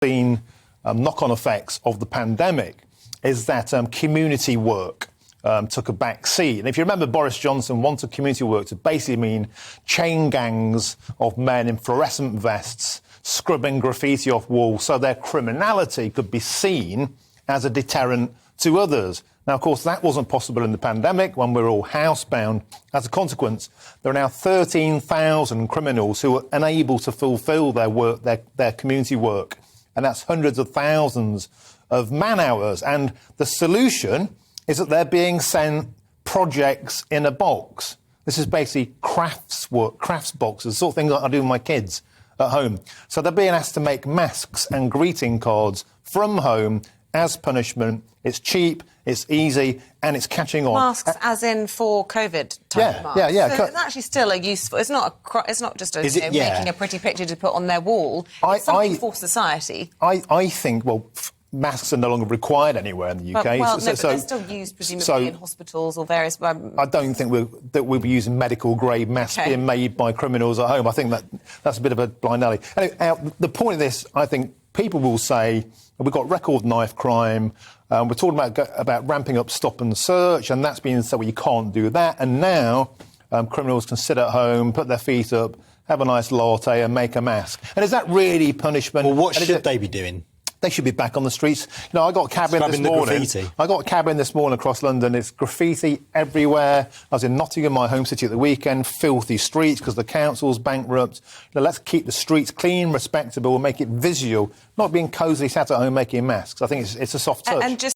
Been knock-on effects of the pandemic is that community work took a back seat. And if you remember, Boris Johnson wanted community work to basically mean chain gangs of men in fluorescent vests scrubbing graffiti off walls so their criminality could be seen as a deterrent to others. Now, of course, that wasn't possible in the pandemic when we were all housebound. As a consequence, there are now 13,000 criminals who are unable to fulfil their work, their community work. And that's hundreds of thousands of man-hours. And the solution is that they're being sent projects in a box. This is basically crafts boxes, the sort of thing that I do with my kids at home. So they're being asked to make masks and greeting cards from home as punishment. It's cheap, it's easy, and it's catching on. Masks, as in for COVID type masks. Yeah. So it's actually still a useful. It's not just making a pretty picture to put on their wall. It's something for society. I think masks are no longer required anywhere in the UK. But they're still used presumably in hospitals or various. I don't think we'll be using medical grade masks being made by criminals at home. I think that's a bit of a blind alley. Anyway, the point of this, I think, people will say we've got record knife crime. We're talking about ramping up stop and search, and that's been said, well, you can't do that. And now criminals can sit at home, put their feet up, have a nice latte and make a mask. And is that really punishment? Well, what should they be doing? They should be back on the streets. You know, I got a cab in this morning. I got a cab in this morning across London. It's graffiti everywhere. I was in Nottingham, my home city, at the weekend. Filthy streets because the council's bankrupt. You know, let's keep the streets clean, respectable, and make it visual. Not being cosily sat at home making masks. I think it's a soft touch.